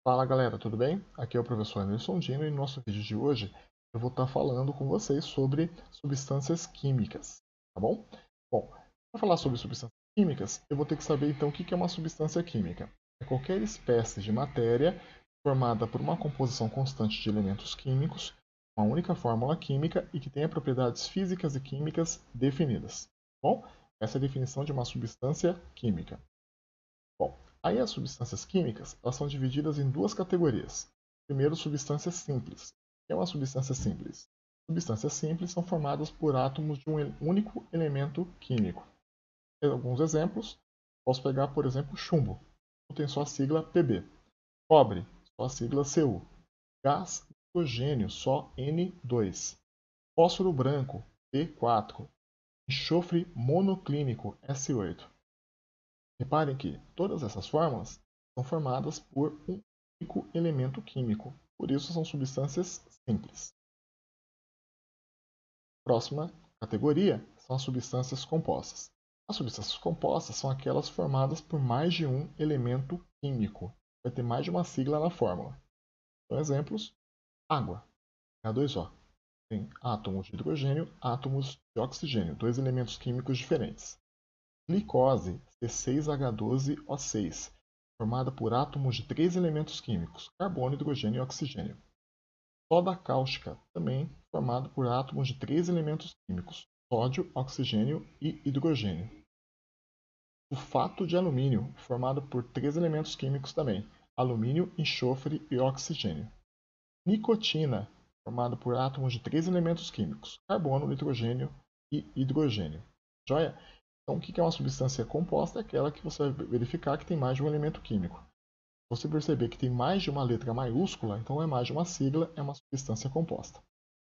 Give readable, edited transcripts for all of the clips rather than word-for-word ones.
Fala galera, tudo bem? Aqui é o professor Anderson Dino e no nosso vídeo de hoje eu vou estar falando com vocês sobre substâncias químicas, tá bom? Bom, para falar sobre substâncias químicas, eu vou ter que saber então o que é uma substância química. É qualquer espécie de matéria formada por uma composição constante de elementos químicos, uma única fórmula química e que tenha propriedades físicas e químicas definidas. Bom, essa é a definição de uma substância química. Bom, aí as substâncias químicas elas são divididas em duas categorias. Primeiro, substâncias simples. O que é uma substância simples? Substâncias simples são formadas por átomos de um único elemento químico. Alguns exemplos, posso pegar, por exemplo, chumbo. Tem só a sigla Pb. Cobre, só a sigla Cu. Gás hidrogênio, só N2. Fósforo branco, P4. Enxofre monoclínico, S8. Reparem que todas essas fórmulas são formadas por um único elemento químico, por isso são substâncias simples. Próxima categoria são as substâncias compostas. As substâncias compostas são aquelas formadas por mais de um elemento químico. Vai ter mais de uma sigla na fórmula. Então, exemplos: água, H2O. Tem átomos de hidrogênio, átomos de oxigênio, dois elementos químicos diferentes. Glicose, C6H12O6, formada por átomos de três elementos químicos, carbono, hidrogênio e oxigênio. Soda cáustica, também formada por átomos de três elementos químicos, sódio, oxigênio e hidrogênio. Sulfato de alumínio, formado por três elementos químicos também, alumínio, enxofre e oxigênio. Nicotina, formada por átomos de três elementos químicos, carbono, nitrogênio e hidrogênio. Joia? Então, o que é uma substância composta? É aquela que você vai verificar que tem mais de um elemento químico. Se você perceber que tem mais de uma letra maiúscula, então é mais de uma sigla, é uma substância composta.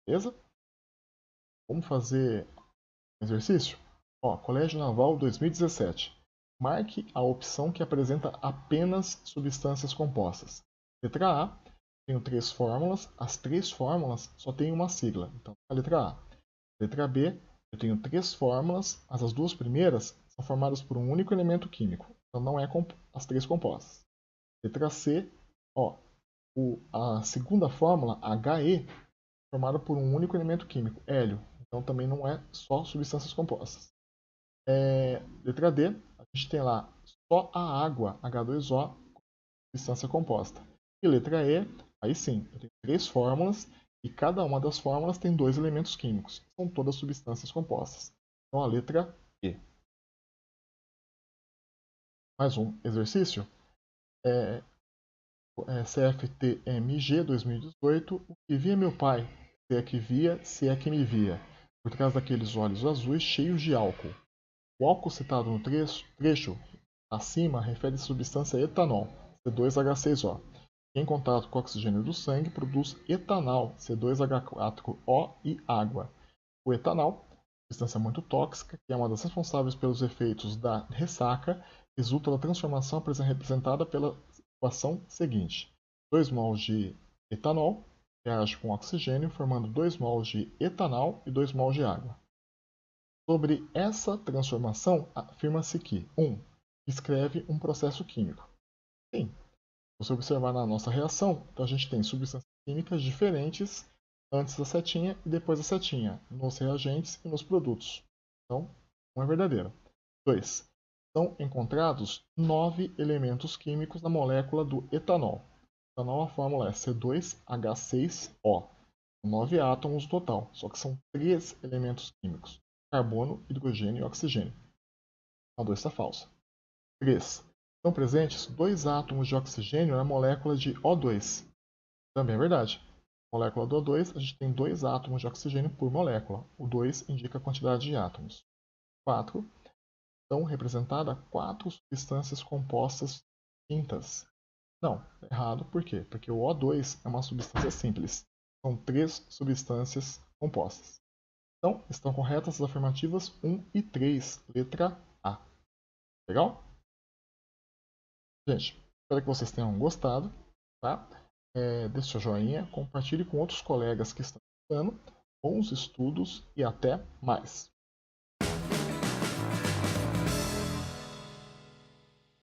Beleza? Vamos fazer um exercício? Colégio Naval 2017. Marque a opção que apresenta apenas substâncias compostas. Letra A, tenho três fórmulas, as três fórmulas só têm uma sigla, então a letra A. Letra B, eu tenho três fórmulas, mas as duas primeiras são formadas por um único elemento químico, então não é as três compostas. Letra C, a segunda fórmula, He, formada por um único elemento químico, hélio, então também não é só substâncias compostas. Letra D, a gente tem lá só a água, H2O, substância composta. E letra E, aí sim, eu tenho três fórmulas e cada uma das fórmulas tem dois elementos químicos. São todas substâncias compostas. Então a letra E. Mais um exercício. CFTMG 2018. O que via meu pai? Se é que via, se é que me via. Por trás daqueles olhos azuis cheios de álcool. O álcool citado no trecho acima refere-se à substância etanol, C2H6O. Em contato com o oxigênio do sangue, produz etanol, C2H4O e água. O etanol, substância muito tóxica, que é uma das responsáveis pelos efeitos da ressaca, resulta da transformação representada pela equação seguinte: 2 mols de etanol reage com oxigênio, formando 2 mols de etanol e 2 mols de água. Sobre essa transformação, afirma-se que 1. Descreve um processo químico. Sim. Se você observar na nossa reação, então a gente tem substâncias químicas diferentes antes da setinha e depois da setinha, nos reagentes e nos produtos. Então, 1 é verdadeiro. 2. São encontrados 9 elementos químicos na molécula do etanol. Etanol, a fórmula é C2H6O. 9 átomos no total, só que são 3 elementos químicos: carbono, hidrogênio e oxigênio. A 2 está falsa. 3. Estão presentes 2 átomos de oxigênio na molécula de O2. Também é verdade. Na molécula do O2, a gente tem 2 átomos de oxigênio por molécula. O 2 indica a quantidade de átomos. 4. Estão representadas 4 substâncias compostas distintas. Não, errado. Por quê? Porque o O2 é uma substância simples. São 3 substâncias compostas. Então, estão corretas as afirmativas 1 e 3, letra A. Legal? Gente, espero que vocês tenham gostado. Tá? Deixe seu joinha, compartilhe com outros colegas que estão estudando. Bons estudos e até mais!